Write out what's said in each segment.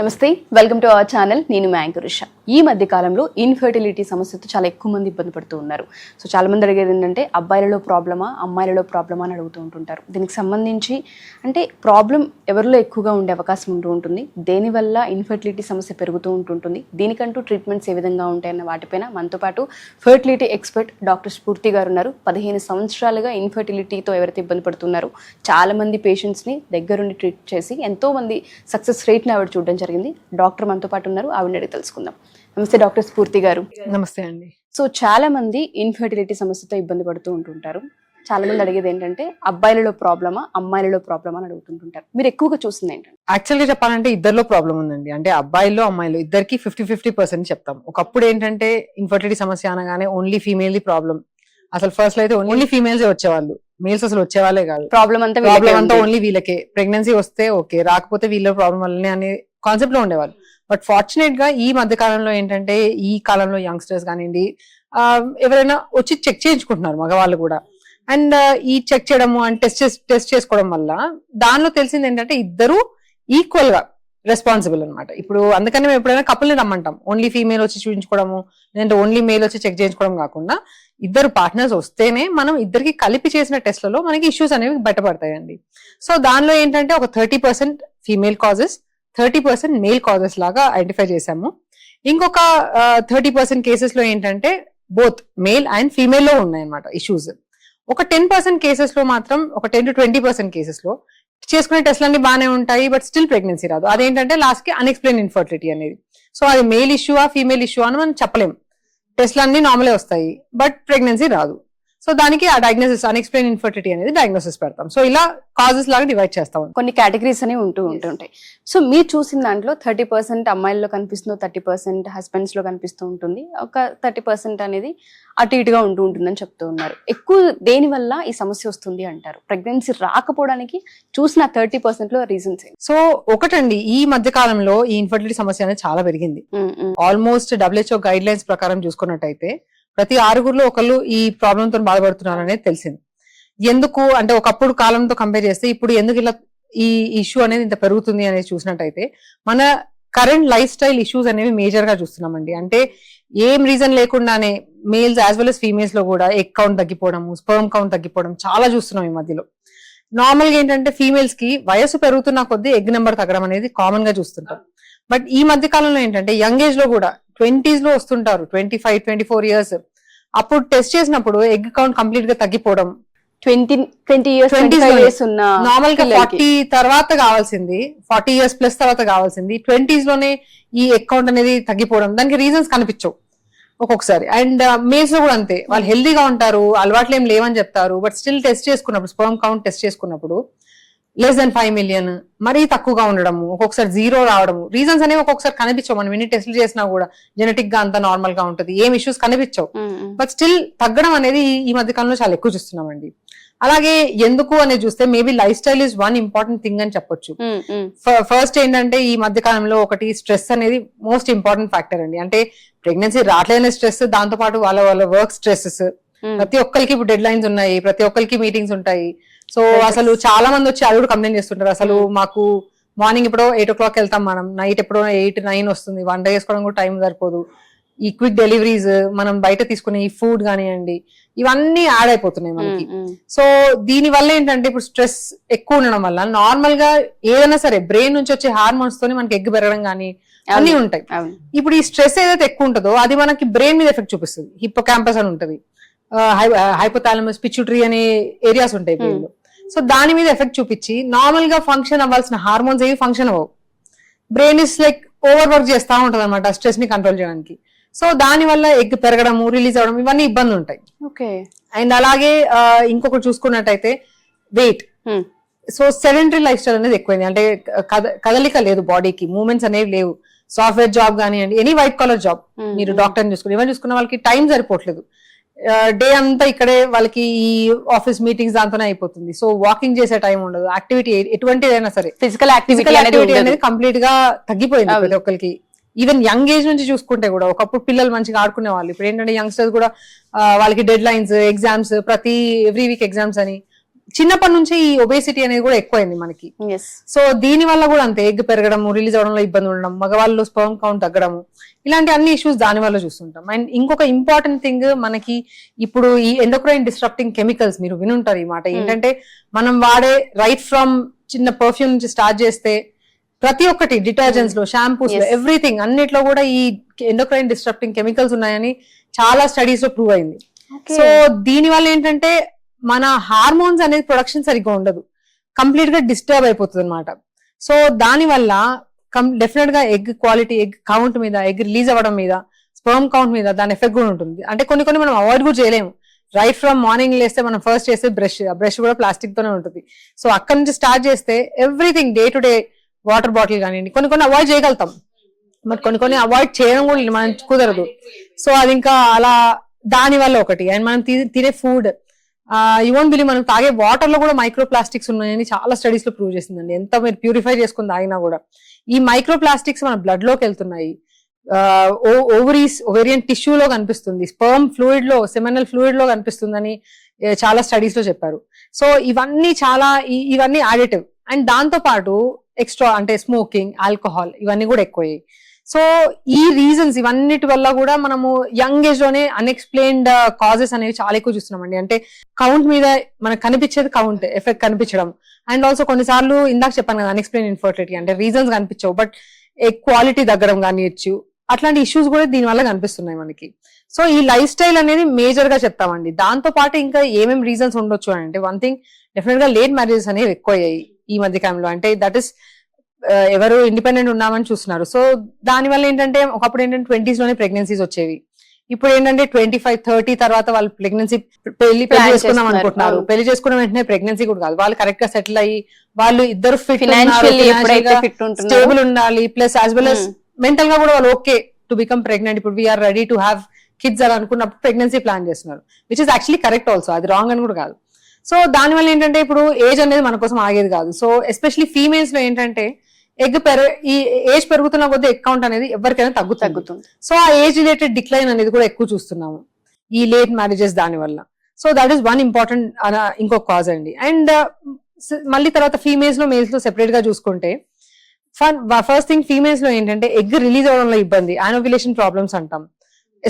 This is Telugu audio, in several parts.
నమస్తే, వెల్కమ్ టు అవర్ ఛానల్. నేను మీ యాంకర్ ఉషా. ఈ మధ్య కాలంలో ఇన్ఫర్టిలిటీ సమస్యతో చాలా ఎక్కువ మంది ఇబ్బంది పడుతూ ఉన్నారు. సో చాలా మంది అడిగేది ఏంటంటే అబ్బాయిలలో ప్రాబ్లమా అమ్మాయిలలో ప్రాబ్లమా అని అడుగుతూ ఉంటుంటారు. దీనికి సంబంధించి అంటే ప్రాబ్లం ఎవరిలో ఎక్కువగా ఉండే అవకాశం ఉంటుంది, దేనివల్ల ఇన్ఫర్టిలిటీ సమస్య పెరుగుతూ ఉంటుంటుంది, దీనికంటూ ట్రీట్మెంట్స్ ఏ విధంగా ఉంటాయన్న వాటిపైన మనతో పాటు ఫర్టిలిటీ ఎక్స్పర్ట్ డాక్టర్ స్ఫూర్తి గారు ఉన్నారు. 15 సంవత్సరాలుగా ఇన్ఫర్టిలిటీతో ఎవరైతే ఇబ్బంది పడుతున్నారో చాలా మంది పేషెంట్స్ని దగ్గరుండి ట్రీట్ చేసి ఎంతో మంది సక్సెస్ రేట్ని ఆవిడ చూడడం జరిగింది. డాక్టర్ మనతో పాటు ఉన్నారు, ఆవిడని అడిగి తెలుసుకుందాం. నమస్తే డాక్టర్ స్ఫూర్తి గారు. నమస్తే అండి. సో చాలా మంది ఇన్ఫర్టిలిటీ సమస్యతో ఇబ్బంది పడుతూ ఉంటుంటారు. చాలా మంది అడిగేది ఏంటంటే అబ్బాయిలలో ప్రాబ్లమా అమ్మాయిలలో ప్రాబ్లమా అని అడుగుతుంటుంటారు. మీరు ఎక్కువగా చూస్తుంది ఏంటంటే? యాక్చువల్గా చెప్పాలంటే ఇద్దరిలో ప్రాబ్లం ఉందండి. అంటే అబ్బాయిల్లో అమ్మాయిలు ఇద్దరికి 50-50% చెప్తాం. ఒకప్పుడు ఏంటంటే ఇన్ఫర్టిలిటీ సమస్య అనగానే ఓన్లీ ఫీమేల్ ది ప్రాబ్లం. అసలు ఫస్ట్ లో అయితే ఓన్లీ ఫీమేల్స్ వచ్చేవాళ్ళు, మేల్స్ అసలు వచ్చేవాళ్ళే కాదు. ప్రాబ్లం అంతా ఓన్లీ వీళ్ళకే. ప్రెగ్నెన్సీ వస్తే ఓకే, రాకపోతే వీళ్ళ ప్రాబ్లం వల్లనే అనే కాన్సెప్ట్ లో ఉండేవాళ్ళు. బట్ ఫార్చునేట్ గా ఈ మధ్య కాలంలో ఏంటంటే ఈ కాలంలో యంగ్స్టర్స్ కానివ్వండి ఎవరైనా వచ్చి చెక్ చేయించుకుంటున్నారు మగవాళ్ళు కూడా. అండ్ ఈ చెక్ చేయడము అండ్ టెస్ట్ చేసుకోవడం వల్ల దానిలో తెలిసింది ఏంటంటే ఇద్దరు ఈక్వల్ గా రెస్పాన్సిబుల్ అనమాట. ఇప్పుడు అందుకని మేము ఎప్పుడైనా కపుల్ని రమ్మంటాం. ఓన్లీ ఫీమేల్ వచ్చి చూపించుకోవడము లేదంటే ఓన్లీ మేల్ వచ్చి చెక్ చేయించుకోవడం కాకుండా ఇద్దరు పార్ట్నర్స్ వస్తేనే మనం ఇద్దరికి కలిపి చేసిన టెస్ట్లలో మనకి ఇష్యూస్ అనేవి బయటపడతాయండి. సో దానిలో ఏంటంటే ఒక 30% ఫీమేల్ కాజెస్, 30% మేల్ కాజెస్ లాగా ఐడెంటిఫై చేశాము. ఇంకొక 30% కేసెస్ లో ఏంటంటే బోత్ మేల్ అండ్ ఫీమేల్ లో ఉన్నాయన్నమాట ఇష్యూస్. ఒక 10% కేసెస్ లో మాత్రం, ఒక 10-20% కేసెస్ లో చేసుకునే టెస్ట్లు అన్ని బాగానే ఉంటాయి, బట్ స్టిల్ ప్రెగ్నెన్సీ రాదు. అదేంటంటే లాస్ట్ కి అన్ఎక్స్ప్లెయిన్ ఇన్ఫర్టిలిటీ అనేది. సో అది మేల్ ఇష్యూవా ఫీమేల్ ఇష్యూ అని మనం చెప్పలేం. టెస్ట్లు అన్ని నార్మలే వస్తాయి, బట్ ప్రెగ్నెన్సీ రాదు. సో దానికి ఆ డయాగ్నోసిస్ అన్ఎక్స్ప్లెయిన్ ఇన్ఫర్టిలిటీ అనేది డయాగ్నోసిస్ పెడతాం. సో ఇలా కాజెస్ లాగా డివైడ్ చేస్తాం. కొన్ని కేటగిరీస్ అనేవి ఉంటుంటాయి. సో మీరు చూసిన దాంట్లో 30% అమ్మాయిల్లో కనిపిస్తుంది, 30% హస్బెండ్స్ లో కనిపిస్తూ ఉంటుంది, ఒక 30% అనేది అటు ఇటుగా ఉంటుందని చెప్తూ ఉన్నారు. ఎక్కువ దేని వల్ల ఈ సమస్య వస్తుంది అంటారు? ప్రెగ్నెన్సీ రాకపోవడానికి చూసిన 30% లో రీజన్స్? సో ఒకటండి, ఈ మధ్య కాలంలో ఈ ఇన్ఫర్టిలిటీ సమస్య అనేది చాలా పెరిగింది. ఆల్మోస్ట్ WHO గైడ్ లైన్స్ ప్రకారం చూసుకున్నట్టయితే ప్రతి 6గురిలో ఒకళ్ళు ఈ ప్రాబ్లమ్ తో బాధపడుతున్నారు అనేది తెలిసింది. ఎందుకు అంటే ఒకప్పుడు కాలంతో కంపేర్ చేస్తే ఇప్పుడు ఎందుకు ఇలా ఈ ఇష్యూ అనేది ఇంత పెరుగుతుంది అనేది చూసినట్టయితే మన కరెంట్ లైఫ్ స్టైల్ ఇష్యూస్ అనేవి మేజర్ గా చూస్తున్నామండి. అంటే ఏం రీజన్ లేకుండానే males as well as females లో కూడా ఎగ్ కౌంట్ తగ్గిపోవడం, స్పర్మ్ కౌంట్ తగ్గిపోవడం చాలా చూస్తున్నాం ఈ మధ్యలో. నార్మల్ గా ఏంటంటే ఫీమేల్స్ కి వయసు పెరుగుతున్న కొద్దీ ఎగ్ నెంబర్ తగ్గడం అనేది కామన్ గా చూస్తుంటాం. బట్ ఈ మధ్య కాలంలో ఏంటంటే యంగ్ ఏజ్ లో కూడా 20s లో వస్తుంటారు, 25-24 years. అప్పుడు టెస్ట్ చేసినప్పుడు ఎగ్ కౌంట్ కంప్లీట్ గా తగ్గిపోవడం. 20 years ఉన్న నార్మల్ గా 40 తర్వాత కావాల్సింది, 40 years ప్లస్ తర్వాత కావాల్సింది 20s లోనే ఈ ఎగ్ కౌంట్ అనేది తగ్గిపోవడం. దానికి రీజన్స్ కనిపించవు ఒక్కొక్కసారి. అండ్ మేల్స్ లో కూడా అంతే, వాళ్ళు హెల్దీగా ఉంటారు, అలవాట్లు ఏం లేవని చెప్తారు, బట్ స్టిల్ టెస్ట్ చేసుకున్నప్పుడు స్పర్మ్ కౌంట్ టెస్ట్ చేసుకున్నప్పుడు less than 5 million, మరీ తక్కువగా ఉండడము, ఒక్కొక్కసారి 0 రావడము. రీజన్స్ అనేవి ఒక్కొక్కసారి కనిపించవు. మనం ఎన్ని టెస్టులు చేసినా కూడా జెనెటిక్ గా అంతా నార్మల్ గా ఉంటుంది, ఏం ఇష్యూస్ కనిపించవు. బట్ స్టిల్ తగ్గడం అనేది ఈ మధ్య కాలంలో చాలా ఎక్కువ చూస్తున్నామండి. అలాగే ఎందుకు అనేది చూస్తే maybe life style is one important thing అని చెప్పొచ్చు. ఫస్ట్ ఏంటంటే ఈ మధ్య కాలంలో ఒకటి స్ట్రెస్ అనేది మోస్ట్ ఇంపార్టెంట్ ఫ్యాక్టర్ అండి. అంటే ప్రెగ్నెన్సీ రావట్లేని స్ట్రెస్, దాంతో పాటు వాళ్ళ వర్క్ స్ట్రెస్సెస్. ప్రతి ఒక్కరికి ఇప్పుడు డెడ్ లైన్స్ ఉన్నాయి, ప్రతి ఒక్కరికి మీటింగ్స్ ఉంటాయి. సో అసలు చాలా మంది వచ్చి అది కూడా కంప్లైంట్ చేస్తుంటారు, అసలు మాకు మార్నింగ్ ఎప్పుడో 8 o'clock వెళ్తాం, మనం నైట్ ఎప్పుడో 8-9 వస్తుంది, వంట చేసుకోవడం కూడా టైం సరిపోదు. ఈ క్విక్ డెలివరీస్, మనం బయట తీసుకునే ఈ ఫుడ్ కానివ్వండి, ఇవన్నీ యాడ్ అయిపోతున్నాయి మనకి. సో దీని వల్ల ఏంటంటే ఇప్పుడు స్ట్రెస్ ఎక్కువ ఉండడం వల్ల నార్మల్ గా ఏదైనా సరే బ్రెయిన్ నుంచి వచ్చే హార్మోన్స్ తోని మనకి ఎగ్ పెరగడం కానీ అన్ని ఉంటాయి. ఇప్పుడు ఈ స్ట్రెస్ ఏదైతే ఎక్కువ ఉంటుందో అది మనకి బ్రెయిన్ మీద ఎఫెక్ట్ చూపిస్తుంది. హిప్పోకాంపస్ అని ఉంటుంది, హైపోథాలమస్, పిట్యూటరీ అనే ఏరియాస్ ఉంటాయి బ్రెయిన్ లో. సో దాని మీద ఎఫెక్ట్ చూపించి నార్మల్ గా ఫంక్షన్ అవ్వాల్సిన హార్మోన్స్ ఏవి ఫంక్షన్ అవ్వవు. Brain is like over work చేస్తా ఉంటది అనమాట స్ట్రెస్ ని కంట్రోల్ చేయడానికి. సో దాని వల్ల ఎగ్ పెరగడము, రిలీజ్ అవ్వడం, ఇవన్నీ ఇబ్బందులు ఉంటాయి. అండ్ అలాగే ఇంకొకటి చూసుకున్నట్టయితే weight. So sedentary life style అనేది ఎక్కువైంది. అంటే కదలిక లేదు, బాడీకి మూవ్మెంట్స్ అనేవి లేవు. సాఫ్ట్వేర్ జాబ్ కానివ్వండి, ఎనీ వైట్ కాలర్ జాబ్, మీరు డాక్టర్ని చూసుకుని ఇవన్నీ చూసుకున్న వాళ్ళకి టైం సరిపోవట్లేదు. డే అంతా ఇక్కడే వాళ్ళకి ఈ ఆఫీస్ మీటింగ్స్ దాంతోనే అయిపోతుంది. సో వాకింగ్ చేసే టైం ఉండదు, యాక్టివిటీ ఎటువంటిదైనా సరే ఫిజికల్ యాక్టివిటీ అనేది కంప్లీట్ గా తగ్గిపోయింది ప్రతి ఒక్కరికి. ఈవెన్ యంగ్ ఏజ్ నుంచి చూసుకుంటే కూడా ఒకప్పుడు పిల్లలు మంచిగా ఆడుకునే వాళ్ళు, ఇప్పుడు ఏంటంటే యంగ్స్టర్స్ కూడా వాళ్ళకి dead lines, exams, every week exams అని చిన్నప్పటి నుంచి ఈ ఒబేసిటీ అనేది కూడా ఎక్కువైంది మనకి. ఎస్. సో దీని వల్ల కూడా అంతే, ఎగ్ పెరగడము, రిలీజ్ అవడంలో ఇబ్బంది ఉండడం, మగవాళ్ళు స్పర్మ్ కౌంట్ తగ్గడము, ఇలాంటి అన్ని ఇష్యూస్ దాని వల్ల చూస్తుంటాం. అండ్ ఇంకొక ఇంపార్టెంట్ థింగ్ మనకి ఇప్పుడు ఈ ఎండోక్రైన్ డిస్ట్రప్టింగ్ కెమికల్స్, మీరు వినుంటారు ఈ మాట. ఏంటంటే మనం వాడే రైట్ ఫ్రమ్ చిన్న పర్ఫ్యూమ్ నుంచి స్టార్ట్ చేస్తే ప్రతి ఒక్కటి డిటర్జెంట్స్ లో, షాంపూస్ లో, ఎవ్రీథింగ్ అన్నిట్లో కూడా ఈ ఎండోక్రైన్ డిస్ట్రప్టింగ్ కెమికల్స్ ఉన్నాయని చాలా స్టడీస్ లో ప్రూవ్ అయింది. సో దీని వల్ల ఏంటంటే మన హార్మోన్స్ అనేది ప్రొడక్షన్ సరిగ్గా ఉండదు, కంప్లీట్ గా డిస్టర్బ్ అయిపోతుంది అనమాట. సో దాని వల్ల డెఫినెట్ గా ఎగ్ క్వాలిటీ, ఎగ్ కౌంట్ మీద, ఎగ్ రిలీజ్ అవ్వడం మీద, స్పర్మ్ కౌంట్ మీద దాని ఎఫెక్ట్ కూడా ఉంటుంది. అంటే కొన్ని మనం అవాయిడ్ కూడా చేయలేము. రైట్ ఫ్రమ్ మార్నింగ్ లేస్తే మనం ఫస్ట్ చేస్తే బ్రష్, ఆ బ్రష్ కూడా ప్లాస్టిక్ తోనే ఉంటుంది. సో అక్కడ నుంచి స్టార్ట్ చేస్తే everything day to day, water bottle కానివ్వండి, కొన్ని అవాయిడ్ చేయగలుగుతాం, బట్ కొన్ని అవాయిడ్ చేయడం కూడా మనం కుదరదు. సో అది ఇంకా అలా దాని వల్ల ఒకటి. అండ్ మనం తినే ఫుడ్, యూ వోంట్ బిలీవ్, మనం తాగే వాటర్ లో కూడా మైక్రో ప్లాస్టిక్స్ ఉన్నాయని చాలా స్టడీస్ లో ప్రూవ్ చేసిందండి. ఎంత మీరు ప్యూరిఫై చేసుకుని తాగినా కూడా ఈ మైక్రో ప్లాస్టిక్స్ మన బ్లడ్ లోకి వెళ్తున్నాయి, ఓవేరియన్ టిష్యూలో కనిపిస్తుంది, స్పర్మ్ ఫ్లూయిడ్ లో, సెమినల్ ఫ్లూయిడ్ లో కనిపిస్తుందని చాలా స్టడీస్ లో చెప్పారు. సో ఇవన్నీ యాడిటివ్. అండ్ దాంతో పాటు ఎక్స్ట్రా అంటే స్మోకింగ్, ఆల్కహాల్, ఇవన్నీ కూడా ఎక్కువయ్యాయి. సో ఈ రీజన్స్ ఇవన్నిటి వల్ల కూడా మనము యంగ్ ఏజ్ లోనే అన్ఎక్స్ప్లెయిన్డ్ కాజెస్ అనేవి చాలా ఎక్కువ చూస్తున్నామండి. అంటే కౌంట్ మీద మనకు కనిపించేది కౌంట్ ఎఫెక్ట్ కనిపించడం, అండ్ ఆల్సో కొన్నిసార్లు ఇందాక చెప్పాను కదా అన్ఎక్స్ప్లెయిన్ ఇన్ఫర్టిలిటీ, అంటే రీజన్స్ కనిపించవు బట్ క్వాలిటీ తగ్గడం కానివచ్చు, అట్లాంటి ఇష్యూస్ కూడా దీని వల్ల కనిపిస్తున్నాయి మనకి. సో ఈ లైఫ్ స్టైల్ అనేది మేజర్ గా చెప్తామండి. దాంతో పాటు ఇంకా ఏమేమి రీజన్స్ ఉండొచ్చు అంటే, వన్ థింగ్ డెఫినెట్ గా లేట్ మ్యారేజెస్ అనేవి ఎక్కువ అయ్యాయి ఈ మధ్య కాలంలో. అంటే దట్ ఇస్ ఎవరు ఇండిపెండెంట్ ఉన్నామని చూస్తున్నారు. సో దాని వల్ల ఏంటంటే ఒకప్పుడు ఏంటంటే 20s లోనే ప్రెగ్నెన్సీస్ వచ్చేవి. ఇప్పుడు ఏంటంటే 25, 30 తర్వాత వాళ్ళు ప్రెగ్నెన్సీ పెళ్లి చేసుకుందాం అనుకుంటున్నారు. పెళ్లి చేసుకున్న వెంటనే ప్రెగ్నెన్సీ కూడా కాదు, వాళ్ళు కరెక్ట్ గా సెటిల్ అయ్యి వాళ్ళు ఇద్దరు స్టేబుల్ ఉండాలి, plus as well as mental గా కూడా వాళ్ళు ఓకే టు బికమ్ ప్రెగ్నెంట్, ఇప్పుడు we are ready to have kids అని అనుకున్నప్పుడు ప్రెగ్నెన్సీ ప్లాన్ చేస్తున్నారు, which is actually correct also, అది రాంగ్ అని కూడా కాదు. సో దాని వల్ల ఏంటంటే ఇప్పుడు ఏజ్ అనేది మన కోసం ఆగేది కాదు. సో ఎస్పెషల్లీ ఫీమేల్స్ లో ఏంటంటే ఈ ఏజ్ పెరుగుతున్న కొద్దీ ఎగ్ కౌంట్ అనేది ఎవరికైనా తగ్గుతుంది. సో ఆ ఏజ్ రిలేటెడ్ డిక్లైన్ అనేది కూడా ఎక్కువ చూస్తున్నాము ఈ లేట్ మ్యారేజెస్ దాని వల్ల. So that is one important ఇంకొక కాజ్ అండి. అండ్ మళ్ళీ తర్వాత ఫీమేల్స్ లో, మేల్స్ లో సెపరేట్ గా చూసుకుంటే, ఫస్ట్ థింగ్ ఫీమేల్స్ లో ఏంటంటే ఎగ్ రిలీజ్ అవడంలో ఇబ్బంది, యానోవ్యులేషన్ ప్రాబ్లమ్స్ అంటాం.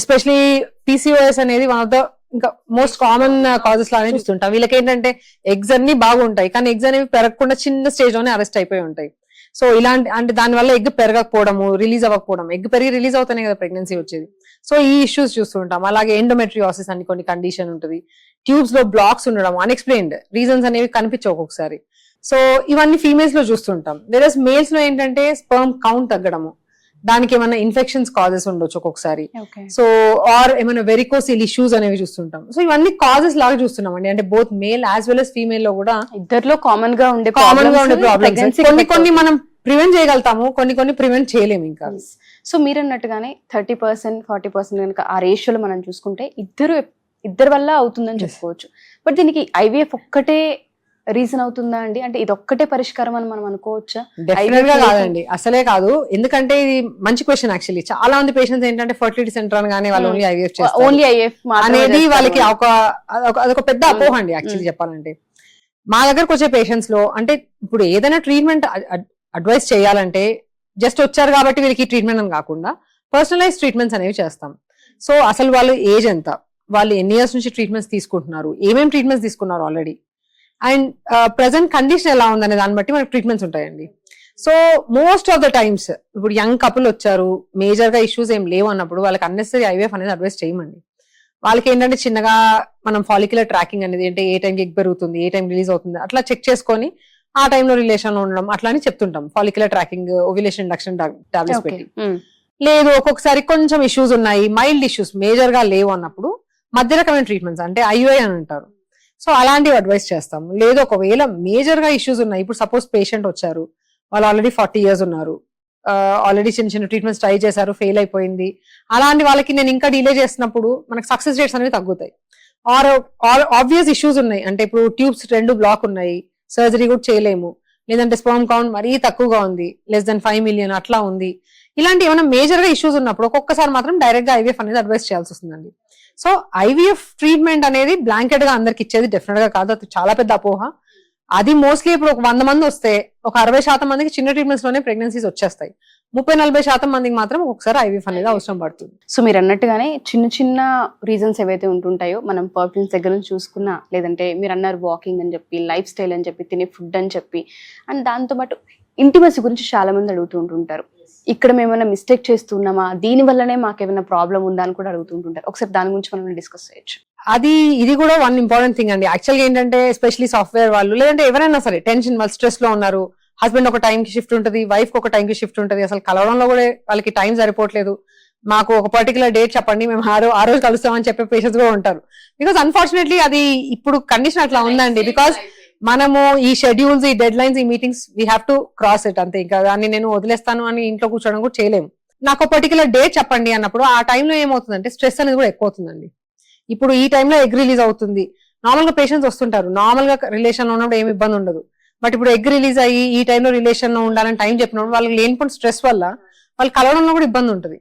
ఎస్పెషలీ PCOS అనేది వన్ ఆఫ్ ద ఇంకా మోస్ట్ కామన్ కాజెస్ లానే చూస్తుంటాం. వీళ్ళకి ఏంటంటే ఎగ్స్ అన్ని బాగుంటాయి కానీ ఎగ్స్ అనేవి పెరగకుండా చిన్న స్టేజ్ లోనే అరెస్ట్ అయిపోయి ఉంటాయి. సో ఇలాంటి అంటే దానివల్ల ఎగ్ పెరగకపోవడము, రిలీజ్ అవ్వకపోవడం, ఎగ్ పెరిగి రిలీజ్ అవుతానే కదా ప్రెగ్నెన్సీ వచ్చేది. సో ఈ ఇష్యూస్ చూస్తుంటాం. అలాగే ఎండోమెట్రియోసిస్ అని కొన్ని కండిషన్ ఉంటుంది, ట్యూబ్స్ లో బ్లాక్స్ ఉండడం, అన్ఎక్స్ప్లెయిన్డ్ రీజన్స్ అనేవి కనిపించవు ఒక్కొక్కసారి. సో ఇవన్నీ ఫీమేల్స్ లో చూస్తుంటాం. వేరస్ మేల్స్ లో ఏంటంటే స్పర్మ్ కౌంట్ తగ్గడము, దానికి ఏమైనా ఇన్ఫెక్షన్స్ కాజెస్ ఉండొచ్చు ఒక్కొక్కసారి. సో ఆర్ ఏమైనా వెరికోసిల్ ఇష్యూస్ అనేవి చూస్తుంటాం. సో ఇవన్నీ కాజెస్ లాగా చూస్తున్నాం అండి. అంటే both male as well as female లో కూడా ఇద్దరిలో కామన్ గా ఉండే ప్రాబ్లమ్స్ కొన్ని మనం ప్రివెంట్ చేయగలుగుతాము, కొన్ని ప్రివెంట్ చేయలేము ఇంకా. సో మీరు అన్నట్టుగానే 30%, 40% కనుక ఆ రేషియోలో మనం చూసుకుంటే ఇద్దరు వల్ల అవుతుందని చెప్పుకోవచ్చు. బట్ దీనికి IVF ఒక్కటే రీజన్ అవుతుందా అండి? అంటే ఇది ఒక్కటే పరిష్కారం అని మనం అనుకోవచ్చా? డెఫినెట్ గా కాదండి, అసలే కాదు. ఎందుకంటే ఇది మంచి క్వశ్చన్ యాక్చువల్లీ. చాలా మంది పేషెంట్స్ ఏంటంటే ఫర్టిలిటీ సెంటర్ అనగానే వాళ్ళు ఓన్లీ IVF చేస్తారు అనేది వాళ్ళకి అదొక పెద్ద అపోహ అండి యాక్చువల్లీ చెప్పాలంటే. మా దగ్గరకు వచ్చే పేషెంట్స్ లో అంటే ఇప్పుడు ఏదైనా ట్రీట్మెంట్ అడ్వైస్ చేయాలంటే జస్ట్ వచ్చారు కాబట్టి వీళ్ళకి ట్రీట్మెంట్ అని కాకుండా పర్సనలైజ్ ట్రీట్మెంట్స్ అనేవి చేస్తాం. సో అసలు వాళ్ళు ఏజ్ ఎంత, వాళ్ళు ఎన్ని ఇయర్స్ నుంచి ట్రీట్మెంట్స్ తీసుకుంటున్నారు, ఏమేమి ట్రీట్మెంట్స్ తీసుకున్నారు ఆల్రెడీ, అండ్ ప్రెసెంట్ కండిషన్ ఎలా ఉందనే దాన్ని బట్టి మనకి ట్రీట్మెంట్స్ ఉంటాయండి. So most of the times ఇప్పుడు యంగ్ కపుల్ వచ్చారు, మేజర్ గా ఇష్యూస్ ఏం లేవు అన్నప్పుడు వాళ్ళకి అన్నెసరీ IVF అనేది అడ్వైస్ చేయమండి. వాళ్ళకి ఏంటంటే చిన్నగా మనం ఫాలిక్యులర్ ట్రాకింగ్ అనేది, అంటే ఏ టైంకి ఎగ్ పెరుగుతుంది, ఏ టైం రిలీజ్ అవుతుంది, అట్లా చెక్ చేసుకొని ఆ టైంలో రిలేషన్ ఉండడం అట్లా అని చెప్తుంటాం. Follicular tracking, ovulation induction tablets పెట్టి. లేదు ఒక్కొక్కసారి కొంచెం ఇష్యూస్ ఉన్నాయి, మైల్డ్ ఇష్యూస్ మేజర్ గా లేవు అన్నప్పుడు మధ్య రకమైన ట్రీట్మెంట్స్ అంటే IUI అని అంటారు. సో అలాంటివి అడ్వైస్ చేస్తాము. లేదు ఒకవేళ మేజర్ గా ఇష్యూస్ ఉన్నాయి, ఇప్పుడు సపోజ్ పేషెంట్ వచ్చారు, వాళ్ళు ఆల్రెడీ 40 years ఉన్నారు, ఆల్రెడీ చిన్న ట్రీట్మెంట్స్ ట్రై చేశారు, ఫెయిల్ అయిపోయింది, అలాంటి వాళ్ళకి నేను ఇంకా డిలే చేసినప్పుడు మనకి సక్సెస్ రేట్స్ అనేవి తగ్గుతాయి. ఆర్ ఆబ్వియస్ ఇష్యూస్ ఉన్నాయి, అంటే ఇప్పుడు ట్యూబ్స్ 2 బ్లాక్ ఉన్నాయి, సర్జరీ కూడా చేయలేము, లేదంటే స్పర్మ్ కౌంట్ మరీ తక్కువగా ఉంది, less than 5 million అట్లా ఉంది, ఇలాంటి ఏమైనా మేజర్ గా ఇష్యూస్ ఉన్నప్పుడు ఒక్కొక్కసారి మాత్రం డైరెక్ట్ గా IVF అనేది అడ్వైస్ చేయాల్సి వస్తుందండి. సో ఐవీఎఫ్ ట్రీట్మెంట్ అనేది బ్లాంకెట్ గా అందరికి ఇచ్చేది డెఫినెట్ గా కాదు, అది చాలా పెద్ద అపోహ. అది మోస్ట్లీ ఇప్పుడు ఒక 100 మంది వస్తే ఒక 60% మందికి చిన్న ట్రీట్మెంట్స్ లోనే ప్రెగ్నెన్సీస్ వచ్చేస్తాయి. 30-40% మందికి మాత్రం ఒకసారి ఐవీఎఫ్ అనేది అవసరం పడుతుంది. సో మీరు అన్నట్టుగానే చిన్న చిన్న రీజన్స్ ఏవైతే ఉంటుంటాయో, మనం పర్ఫ్యూమ్స్ దగ్గర నుంచి చూసుకున్నా, లేదంటే మీరు అన్నారు వాకింగ్ అని చెప్పి, లైఫ్ స్టైల్ అని చెప్పి, తినే ఫుడ్ అని చెప్పి, అండ్ దాంతోపాటు ఇంటిమసీ గురించి చాలా మంది అడుగుతూ ఉంటుంటారు. ఇక్కడ మేము ఏమైనా మిస్టేక్ చేస్తున్నామా, దీని వల్లనే మాకు ఏమైనా ప్రాబ్లం ఉందా అని కూడా అడుగుతుంటుంటారు. ఒకసారి దాని గురించి మనం డిస్కస్ చేయొచ్చు. ఇది కూడా వన్ ఇంపార్టెంట్ థింగ్ అండి. యాక్చువల్గా ఏంటంటే ఎస్పెషల్లీ సాఫ్ట్వేర్ వాళ్ళు, లేదంటే ఎవరైనా సరే టెన్షన్, వాళ్ళు స్ట్రెస్ లో ఉన్నారు, హస్బెండ్ ఒక టైం కి షిఫ్ట్ ఉంటుంది, వైఫ్ కి ఒక టైం కి షిఫ్ట్ ఉంటుంది, అసలు కలవడంలో కూడా వాళ్ళకి టైం సరిపోవట్లేదు, మాకు ఒక పర్టికులర్ డేట్ చెప్పండి, మేము ఆ రోజు కలుస్తామని చెప్పే పేషెంట్స్ కూడా ఉంటారు. బికాస్ అన్ఫార్చునేట్లీ అది ఇప్పుడు కండిషన్ అట్లా ఉందండి. బికాస్ మనము ఈ షెడ్యూల్స్, ఈ డెడ్ లైన్స్, ఈ meetings we have to cross it అంతే. ఇంకా దాన్ని నేను వదిలేస్తాను అని ఇంట్లో కూర్చోవడం కూడా చేయలేము. నాకు పర్టికులర్ డేట్ చెప్పండి అన్నప్పుడు ఆ టైంలో ఏమవుతుందంటే స్ట్రెస్ అనేది కూడా ఎక్కువ అవుతుందండి. ఇప్పుడు ఈ టైంలో ఎగ్ రిలీజ్ అవుతుంది, నార్మల్ గా పేషెంట్స్ వస్తుంటారు, నార్మల్ గా రిలేషన్ లో ఉన్నప్పుడు ఏమి ఇబ్బంది ఉండదు. బట్ ఇప్పుడు ఎగ్ రిలీజ్ అయ్యి ఈ టైంలో రిలేషన్ లో ఉండాలని టైం చెప్పినప్పుడు వాళ్ళకి లేనిపోయిన స్ట్రెస్ వల్ల వాళ్ళు కలవడంలో కూడా ఇబ్బంది ఉంటుంది,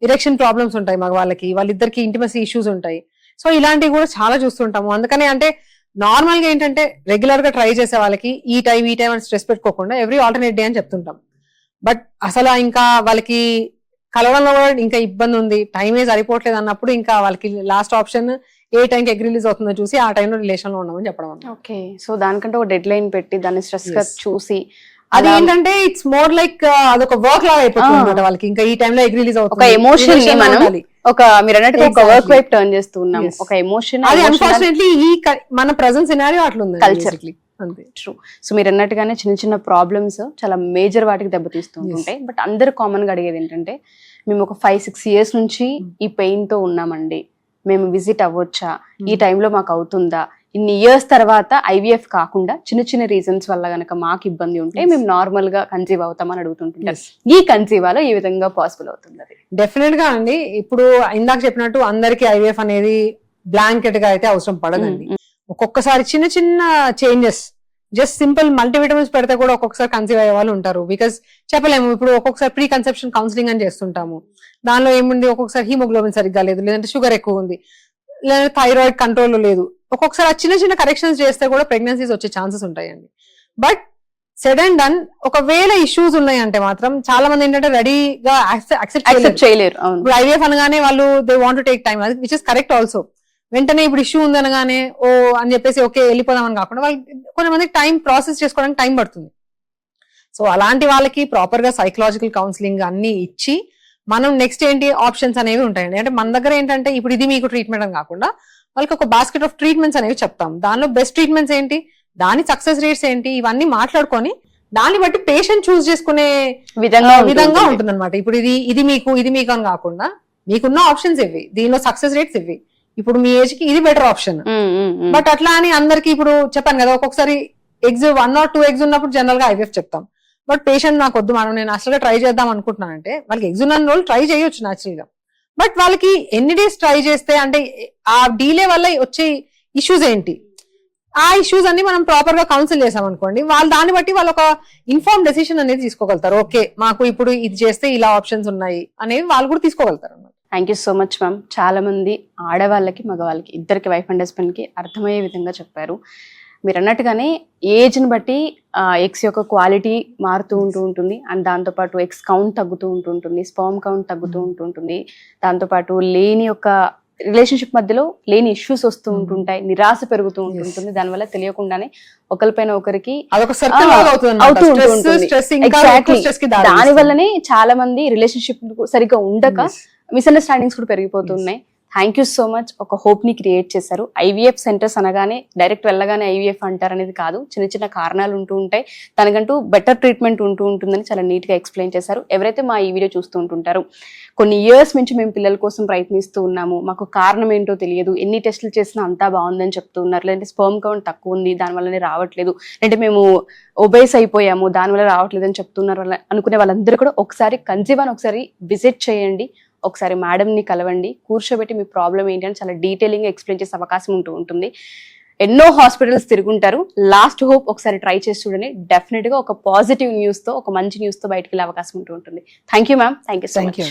ఇరెక్షన్ ప్రాబ్లమ్స్ ఉంటాయి, వాళ్ళిద్దరికి ఇంటిమసీ ఇష్యూస్ ఉంటాయి. సో ఇలాంటివి కూడా చాలా చూస్తుంటాము. అందుకని అంటే నార్మల్ గా ఏంటంటే రెగ్యులర్ గా ట్రై చేసే వాళ్ళకి ఈ టైం అని స్ట్రెస్ పెట్టుకోకుండా ఎవ్రీ ఆల్టర్నేట్ డే అని చెప్తుంటాం. బట్ అసలు ఇంకా వాళ్ళకి కలవడంలో కూడా ఇంకా ఇబ్బంది ఉంది, టైమే సరిపోవట్లేదు అన్నప్పుడు ఇంకా వాళ్ళకి లాస్ట్ ఆప్షన్ ఏ టైంకి ఎగ్ రిలీజ్ అవుతుందో చూసి ఆ టైంలో రిలేషన్ లో ఉన్నామని చెప్పడం. ఓకే, సో దానికంటే ఒక డెడ్ లైన్ పెట్టి దాన్ని స్ట్రెస్ గా చూసి, అది ఏంటంటే ఇట్స్ మోర్ లైక్ అదొక వర్క్ లాగా అయిపోతుంది అనమాట వాళ్ళకి. ఇంకా ఈ టైంలో ఎగ్ రిలీజ్ అవుతుంది, ఒక ఎమోషన్ ని మనం మీరు అన్నట్టు ఒక వర్క్ వైపు టర్న్ చేస్తున్నాం, ఒక ఎమోషన్. అది అన్ఫార్చునేట్లీ ఈ మన ప్రెజెంట్ సినారియో అట్లుంది కల్చర్. ట్రూ. సో మీరు అన్నట్టుగానే చిన్న చిన్న ప్రాబ్లమ్స్ చాలా మేజర్ వాటికి దెబ్బతీస్తూ ఉంటాయి. బట్ అందరు కామన్ గా అడిగేది ఏంటంటే, మేము ఒక 5-6 years నుంచి ఈ పెయిన్ తో ఉన్నామండి, మేము విజిట్ అవ్వచ్చా, ఈ టైంలో మాకు అవుతుందా, ఇన్ని ఇయర్స్ తర్వాత ఐవీఎఫ్ కాకుండా చిన్న చిన్న రీజన్స్ వల్ల గనక మాకు ఇబ్బంది ఉంటే మేము నార్మల్ గా కన్సీవ్ అవుతామని అడుగుతుంటారు. ఈ కన్సీవాలో ఈ విధంగా పాసిబుల్ అవుతుంది? డెఫినెట్ గా అండి. ఇప్పుడు ఇందాక చెప్పినట్టు అందరికి ఐవీఎఫ్ అనేది బ్లాంకెట్ గా అయితే అవసరం పడదండి. ఒక్కొక్కసారి చిన్న చిన్న చేంజెస్, జస్ట్ సింపుల్ మల్టీవిటమిన్స్ పెడితే కూడా ఒక్కొక్కసారి కన్సీవ్ అయ్యే వాళ్ళు ఉంటారు. బికాస్ చెప్పలేము, ఇప్పుడు ఒక్కొక్కసారి ప్రీ కన్సెప్షన్ కౌన్సిలింగ్ అని చేస్తుంటాము, దానిలో ఏముంది, ఒక్కొక్కసారి హీమోగ్లోబిన్ సరిగ్గా లేదు, లేదంటే షుగర్ ఎక్కువ ఉంది, లేదంటే థైరాయిడ్ కంట్రోల్ లేదు. ఒక్కొక్కసారి ఆ చిన్న చిన్న కరెక్షన్స్ చేస్తే కూడా ప్రెగ్నెన్సీస్ వచ్చే ఛాన్సెస్ ఉంటాయండి. బట్ సెడ్ అండ్ డన్, ఒకవేళ ఇష్యూస్ ఉన్నాయంటే మాత్రం చాలా మంది ఏంటంటే రెడీగా యాక్సెప్ట్ చేయలేరు. ఇప్పుడు ఐవీఎఫ్ అనగానే వాళ్ళు they want to take time, which is correct also. వెంటనే ఇప్పుడు ఇష్యూ ఉంది అనగానే ఓ అని చెప్పేసి ఓకే వెళ్ళిపోదామని కాకుండా వాళ్ళు కొంతమందికి టైం ప్రాసెస్ చేసుకోవడానికి టైం పడుతుంది. సో అలాంటి వాళ్ళకి ప్రాపర్ గా సైకలాజికల్ కౌన్సిలింగ్ అన్ని ఇచ్చి మనం నెక్స్ట్ ఏంటి ఆప్షన్స్ అనేవి ఉంటాయండి. అంటే మన దగ్గర ఏంటంటే ఇప్పుడు ఇది మీకు ట్రీట్మెంట్ అని కాకుండా వాళ్ళకి ఒక బాస్కెట్ ఆఫ్ ట్రీట్మెంట్స్ అనేవి చెప్తాం. దానిలో బెస్ట్ ట్రీట్మెంట్స్ ఏంటి, దాని సక్సెస్ రేట్స్ ఏంటి, ఇవన్నీ మాట్లాడుకొని దాన్ని బట్టి పేషెంట్ చూస్ చేసుకునే విధంగా ఉంటుంది అనమాట. ఇప్పుడు ఇది మీకు అని కాకుండా మీకున్న ఆప్షన్స్ ఇవి, దీనిలో సక్సెస్ రేట్స్ ఇవి, ఇప్పుడు మీ ఏజ్ కి ఇది బెటర్ ఆప్షన్. బట్ అట్లా అని అందరికి ఇప్పుడు చెప్పాను కదా, ఒక్కొక్కసారి ఎగ్స్ 1 or 2 eggs ఉన్నప్పుడు జనరల్ గా ఐవీఎఫ్ చెప్తాం. బట్ పేషెంట్ నాకు వద్దు మేడం, నేను అసలుగా ట్రై చేద్దాం అనుకుంటున్నానంటే వాళ్ళకి ఎగ్స్ ఉన్న రోజులు ట్రై చేయొచ్చు న్యాచురల్ గా. బట్ వాళ్ళకి ఎన్ని డేస్ ట్రై చేస్తే, అంటే ఆ డీలే వల్ల వచ్చే ఇష్యూస్ ఏంటి, ఆ ఇష్యూస్ అన్ని మనం ప్రాపర్ గా కౌన్సిల్ చేసాం అనుకోండి, వాళ్ళు దాన్ని బట్టి వాళ్ళు ఒక ఇన్ఫార్మ్ డెసిషన్ అనేది తీసుకోగలుగుతారు. ఓకే మాకు ఇప్పుడు ఇది చేస్తే ఇలా ఆప్షన్స్ ఉన్నాయి అనేవి వాళ్ళు కూడా తీసుకోగలుగుతారు. Thank you so much ma'am. చాలా మంది ఆడవాళ్ళకి మగవాళ్ళకి ఇద్దరికి, వైఫ్ అండ్ హస్బెండ్ కి అర్థమయ్యే విధంగా చెప్పారు. మీరు అన్నట్టుగానే ఏజ్ని బట్టి ఎగ్స్ యొక్క క్వాలిటీ మారుతూ ఉంటుంది, అండ్ దాంతోపాటు ఎగ్స్ కౌంట్ తగ్గుతూ ఉంటుంది, స్పర్మ్ కౌంట్ తగ్గుతూ ఉంటుంది, దాంతోపాటు లేని యొక్క రిలేషన్షిప్ మధ్యలో లేని ఇష్యూస్ వస్తూ ఉంటుంటాయి, నిరాశ పెరుగుతూ ఉంటుంది, దానివల్ల తెలియకుండానే ఒకరిపైన ఒకరికి అవుతూ ఉంటుంది. దాని వల్లనే చాలా మంది రిలేషన్షిప్ సరిగ్గా ఉండక మిస్అండర్స్టాండింగ్స్ కూడా పెరిగిపోతున్నాయి. Thank you so much. ఒక హోప్ ని క్రియేట్ చేశారు. ఐవీఎఫ్ సెంటర్స్ అనగానే డైరెక్ట్ వెళ్ళగానే ఐవీఎఫ్ అంటారు అనేది కాదు, చిన్న చిన్న కారణాలు ఉంటూ ఉంటాయి, దానికంటూ బెటర్ ట్రీట్మెంట్ ఉంటుందని చాలా నీట్ గా ఎక్స్ప్లెయిన్ చేశారు. ఎవరైతే మా ఈ వీడియో చూస్తూ ఉంటుంటారో, కొన్ని ఇయర్స్ నుంచి మేము పిల్లల కోసం ప్రయత్నిస్తూ ఉన్నాము, మాకు కారణం ఏంటో తెలియదు, ఎన్ని టెస్టులు చేసినా అంతా బాగుందని చెప్తూ ఉన్నారు, లేదంటే స్పర్మ్ కౌంట్ తక్కువ ఉంది దానివల్లనే రావట్లేదు, అంటే మేము ఒబేస్ అయిపోయాము దానివల్ల రావట్లేదు అని చెప్తున్నారు అనుకునే వాళ్ళందరూ కూడా ఒకసారి కన్సీవ్ అని ఒకసారి విజిట్ చేయండి, ఒకసారి మేడంని కలవండి, కూర్చోబెట్టి మీ ప్రాబ్లం ఏంటి అని చాలా డీటెయిలింగ్ గా ఎక్స్ప్లెయిన్ చేసే అవకాశం ఉంటుంది. ఎన్నో హాస్పిటల్స్ తిరుగుంటారు, లాస్ట్ హోప్ ఒకసారి ట్రై చేసి చూడండి. డెఫినెట్ గా ఒక పాజిటివ్ న్యూస్ తో, ఒక మంచి న్యూస్ తో బయటకు వెళ్ళే అవకాశం ఉంటుంది. Thank you ma'am. Thank you so much.